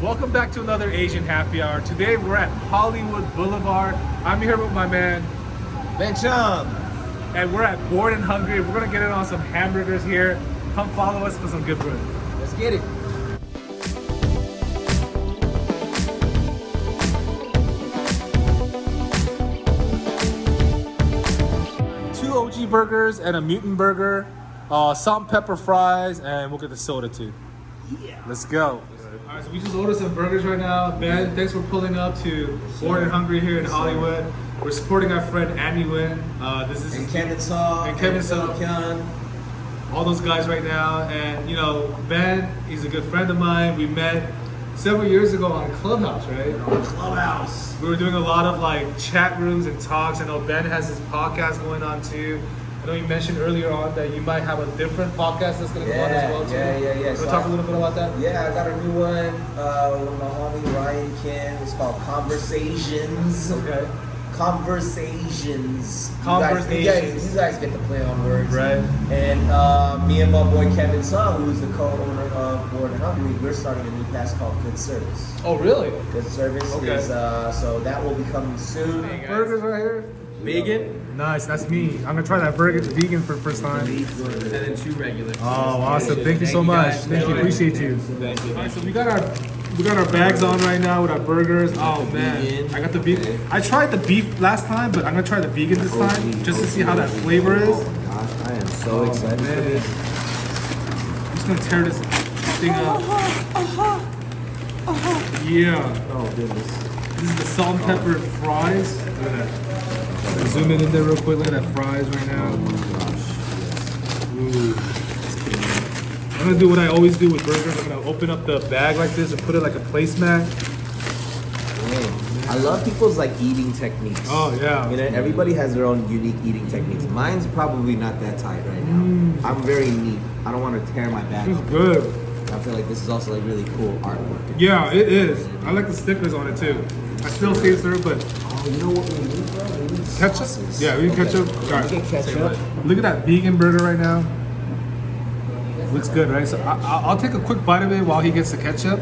Welcome back to another Asian Happy Hour. Today we're at Hollywood Boulevard. I'm here with my man, Ben Chung. and we're at Bored and Hungry. We're gonna get in on some hamburgers here. Come follow us for some good food. Let's get it. Two OG burgers and a mutant burger, salt and pepper fries, and we'll get the soda too. Yeah. Let's go. All right, so we just ordered some burgers right now. Ben, thanks for pulling up to Bored and Hungry here in Hollywood. We're supporting our friend Andy Wynn. This is And Kevin Saw. And Kevin Saw. Kyun. All those guys right now. And you know, Ben, he's a good friend of mine. We met several years ago on Clubhouse, right? On Clubhouse. We were doing a lot of like chat rooms and talks. I know Ben has his podcast going on too. I know you mentioned earlier on that you might have a different podcast that's going to go on as well too. Yeah. Want to talk a little bit about that? Yeah, I got a new one with my homie Ryan Kim. It's called Conversations. Okay. Conversations. Conversations. You guys get to play on words. Right. And me and my boy Kevin Saw, who's the co-owner of Bored and Hungry, we're starting a new cast called Good Service. Oh, really? Good Service is, so that will be coming soon. Burgers right here. Vegan. Nice, that's me. I'm gonna try that burger vegan for the first time. And then 2 regular. Oh, awesome! Thank you so much. guys. Thank you, appreciate you. Thank you. All right, so we got our bags on right now with our burgers. Oh man, vegan. I got the beef. I tried the beef last time, but I'm gonna try the vegan this time just to see how that flavor is. Gosh, I am so excited for Man. this. I'm just gonna tear this thing up. Yeah, Oh goodness. this is the salt and pepper fries. Look at that. Zoom in there real quick. Look at that fries right now. Ooh. I'm gonna do what I always do with burgers. I'm gonna open up the bag like this and put it like a placemat. I love people's like eating techniques. Oh yeah. You know, everybody has their own unique eating techniques. Mine's probably not that tight right now. I'm very neat. I don't want to tear my bag It's up. good. I feel like this is also like really cool artwork. Yeah, it is. I like the stickers on it too. I still say sir, but Oh, you know what we need, bro? We need ketchup. sauces. Yeah, we need ketchup. Okay. All We get ketchup. Look at that vegan burger right now. Looks good, right? So I'll take a quick bite of it while he gets the ketchup.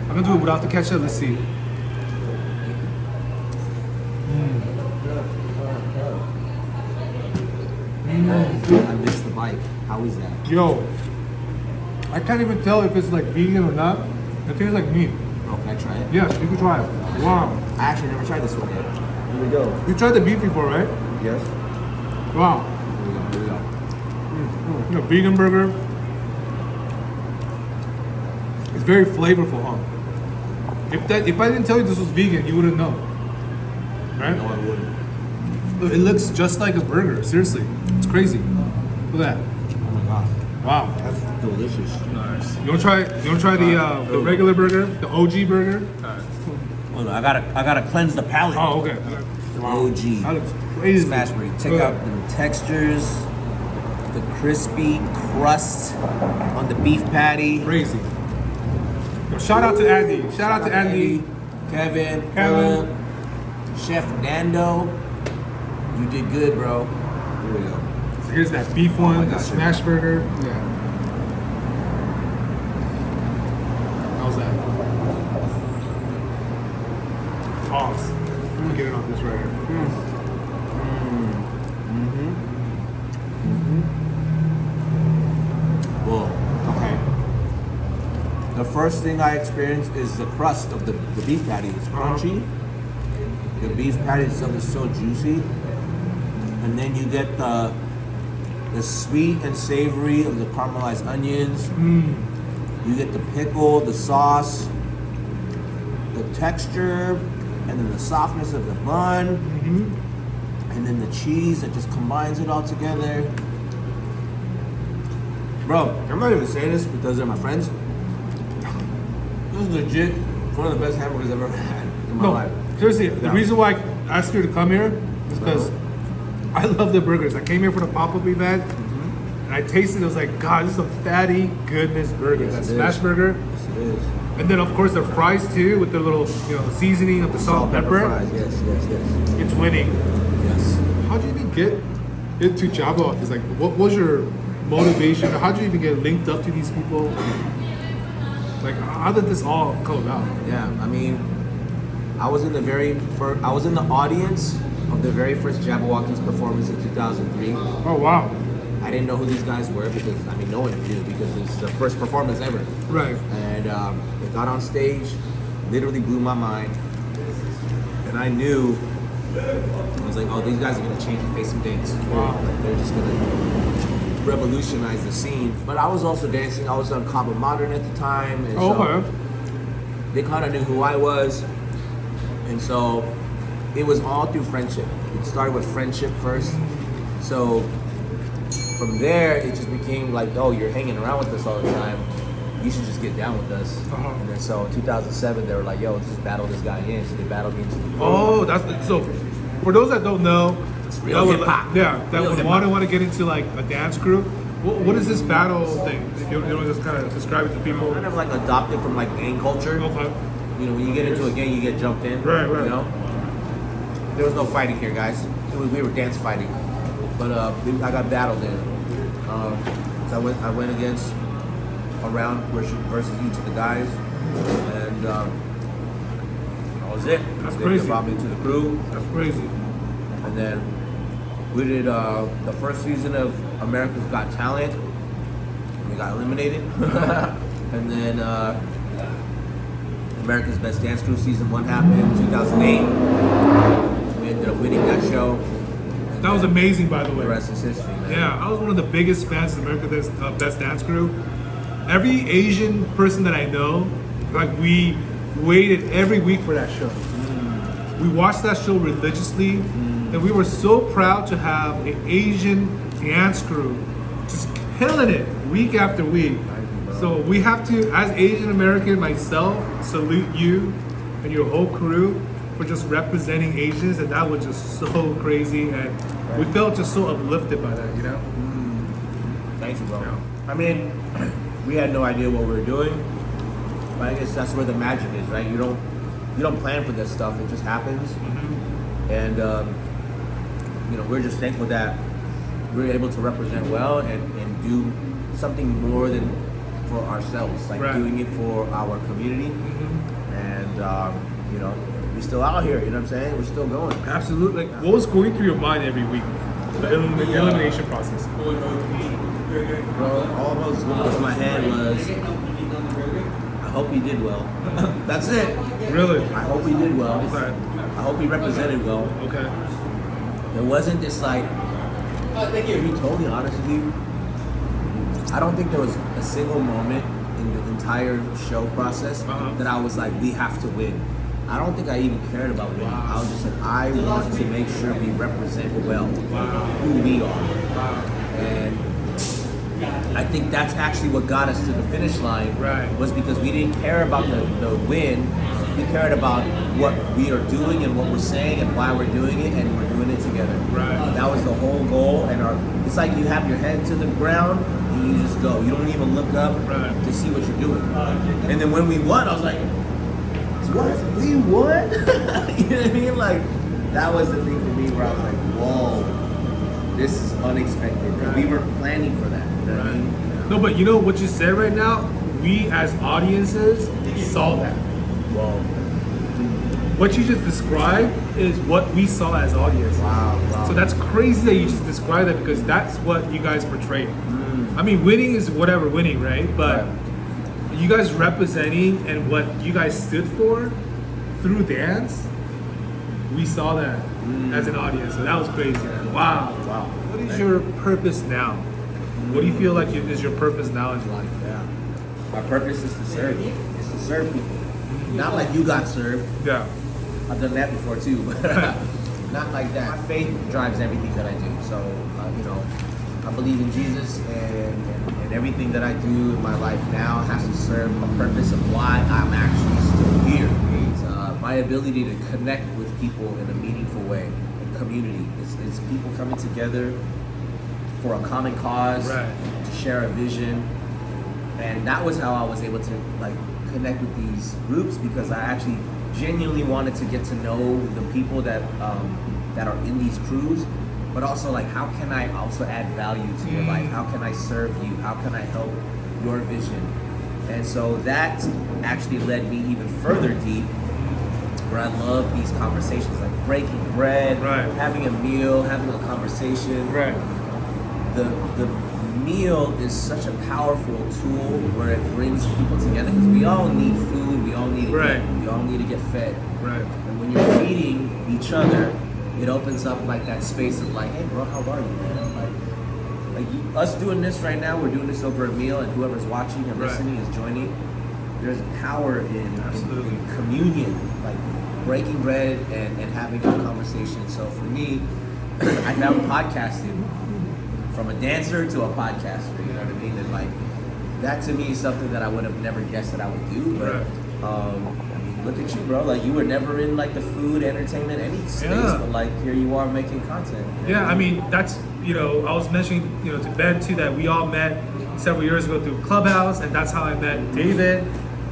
I'm gonna do it without the ketchup. Let's see. I missed the bite. How is that? Yo, I can't even tell if it's like vegan or not. It tastes like meat. Oh, can I try it? Yes, you can try it. Wow. I actually never tried this one yet. Here we go. You tried the beef before, right? Yes. Wow. Here we go. You know, vegan burger. It's very flavorful, huh? If I didn't tell you this was vegan, you wouldn't know. Right? No, I wouldn't. It looks just like a burger. Seriously, it's crazy. Look at that. Oh my god. Wow. That's delicious. Nice. You wanna try? You wanna try the regular burger, the OG burger? Hold on, I gotta cleanse the palate. Oh, okay. OG. That looks crazy. Smashburger. Check Good. out the textures, the crispy crust on the beef patty. Crazy. Yo, shout out to Andy. Shout out to Andy. Kevin, Kevin. Chef Nando. You did good, bro. Here we go. So here's that beef one, I the got you. Smashburger. Yeah. How's that? Pause. I'm gonna get it on this right here. Well, okay. The first thing I experienced is the crust of the beef patty. It's crunchy. The beef patty itself is so juicy. And then you get the sweet and savory of the caramelized onions. You get the pickle, the sauce, the texture, and then the softness of the bun. And then the cheese that just combines it all together. Bro, I'm not even saying this because they're my friends. This is legit one of the best hamburgers I've ever had in my life. Seriously, the Yeah. reason why I asked you to come here is because I love the burgers. I came here for the pop-up event, and I tasted it. I was like, God, this is a fatty goodness burger. Yes, That it is. Smashburger. Yes, it is. And then, of course, the fries, too, with their little, seasoning of the salt and pepper. fries. Yes. It's winning. Yes. How did you even get into Jabbawockeez? Like, what was your motivation? How did you even get linked up to these people? Like, how did this all come about? Yeah, I mean, I was in the audience of the very first Jabbawockeez performance in 2003. Oh, wow. I didn't know who these guys were because, I mean, no one knew because it's the first performance ever. Right. And they got on stage, literally blew my mind. And I knew, I was like, oh, these guys are going to change the face of dance. Wow. Like, they're just going to revolutionize the scene. But I was also dancing. I was on Cabo Modern at the time. And Okay. so they kind of knew who I was. And so it was all through friendship. It started with friendship first. So from there, it just became like, oh, you're hanging around with us all the time. You should just get down with us. Uh-huh. And then so in 2007, they were like, yo, let's just battle this guy in. So they battled me into the Oh, so for those that don't know, real that would- hip-hop. Yeah, that Real would hip-hop. want to get into like a dance group. What is this battle thing? You know, just kind of describe it to people. kind of like adopted from like gang culture. Okay. You know, when you get into a gang, you get jumped in. Right, right. You know, there was no fighting here, guys. We were dance fighting, but I got battled in. So I went against a round versus each of the guys, and that was it. That's They crazy. brought me to the crew, That's crazy. and then we did the first season of America's Got Talent. We got eliminated, and then America's Best Dance Crew season 1 happened in 2008. We ended up winning that show. That was amazing, by the The way. rest is history, man. Yeah, I was one of the biggest fans of America's Best Dance Crew. Every Asian person that I know, like we waited every week for that show. We watched that show religiously, and we were so proud to have an Asian dance crew just killing it week after week. So we have to, as Asian American myself, salute you and your whole crew for just representing Asians, and that was just so crazy, and we felt just so uplifted by that, you know? Thank you, bro. Yeah. I mean, we had no idea what we were doing, but I guess that's where the magic is, right? You don't plan for this stuff; it just happens. And you know, we're just thankful that we're able to represent well and do something more than for ourselves, like Right. doing it for our community. And you know, we're still out here. You know what I'm saying? We're still going. Absolutely. Like, what was going through your mind every week? The elimination process. Bro, all that was going through my head was, I hope he did well. That's it. Really? I hope he did well. Okay. I hope he represented well. Okay. There wasn't this like, to be totally honest with you, I don't think there was a single moment in the entire show process that I was like, we have to win. I don't think I even cared about winning. I was just like, I want to make sure we represent well who we are. And I think that's actually what got us to the finish line. Right. Was because we didn't care about the win. We cared about what we are doing and what we're saying and why we're doing it, and we're doing it together. Right. That was the whole goal. And it's like you have your head to the ground and you just go. You don't even look up Right. to see what you're doing. And then when we won, I was like, what? We won? You know what I mean? Like, that was the thing for me where I was like, whoa, this is unexpected. Because we weren't planning for that. You know what I mean? No, but you know what you said right now? We as audiences saw that. Whoa. What you just described is what we saw as audience. Wow. So that's crazy that you just described that, because that's what you guys portrayed. I mean, winning is whatever winning, right? But you guys representing and what you guys stood for through dance, we saw that as an audience. So that was crazy. Wow. Wow. What is your purpose now? What do you feel like is your purpose now in life? Yeah. My purpose is to serve. It's to serve people. Not like you got served. Yeah. I've done that before too, but not like that. My faith drives everything that I do. So, you know, I believe in Jesus, and everything that I do in my life now has to serve a purpose of why I'm actually still here. It's my ability to connect with people in a meaningful way, in community. It's people coming together for a common cause, Right. to share a vision, and that was how I was able to like connect with these groups, because I actually genuinely wanted to get to know the people that that are in these crews, but also like, how can I also add value to your life? How can I serve you? How can I help your vision And so that actually led me even further deep, where I love these conversations, like breaking bread, Right. having a meal, having a conversation. Right. The meal is such a powerful tool where it brings people together, because we all need food, we all need to Right. eat, we all need to get fed. Right. And when you're feeding each other, it opens up like that space of like, hey bro, how are you, man? Us doing this right now, we're doing this over a meal, and whoever's watching and Right. listening is joining. There's power in Absolutely. communion, like breaking bread and having a conversation. So for me, I found podcasting from a dancer to a podcaster, you know what I mean? And like, that to me is something that I would have never guessed that I would do. But Right. I mean, look at you, bro. Like, you were never in like the food, entertainment, any space, Yeah. but like here you are making content. Yeah, I mean, that's, I was mentioning, to Ben too, that we all met several years ago through Clubhouse, and that's how I met David,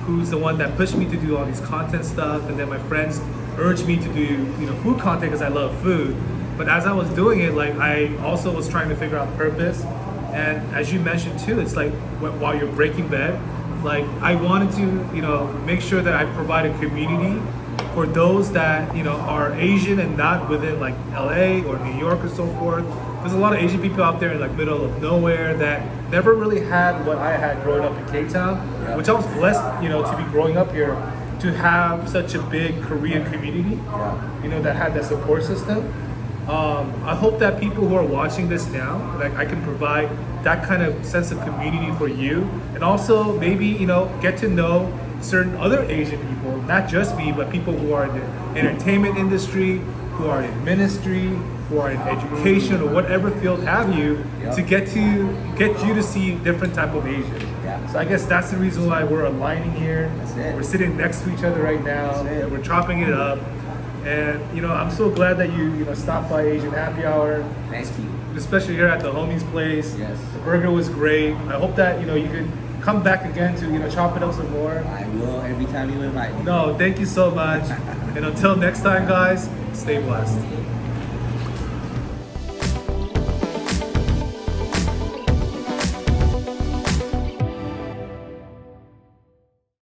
who's the one that pushed me to do all these content stuff, and then my friends urged me to do, food content because I love food. But as I was doing it, like, I also was trying to figure out purpose. And as you mentioned too, it's like while you're breaking bread, like, I wanted to, make sure that I provide a community for those that, are Asian and not within like LA or New York or so forth. There's a lot of Asian people out there in like middle of nowhere that never really had what I had growing up in Cape Town, which I was blessed, to be growing up here, to have such a big Korean community, that had that support system. I hope that people who are watching this now, like, I can provide that kind of sense of community for you, and also maybe, get to know certain other Asian people, not just me, but people who are in the entertainment industry, who are in ministry, who are in education, or whatever field have you, to get you to see different type of Asians. So I guess that's the reason why we're aligning here. That's it. We're sitting next to each other right now, That's it. and we're chopping it up. And I'm so glad that you stopped by Asian Happy Hour, Thanks to you. especially here at the homie's place. Yes. The burger was great. I hope that you could come back again to chop it up some more. I will every time you invite me. No, thank you so much. And until next time, guys, stay blessed.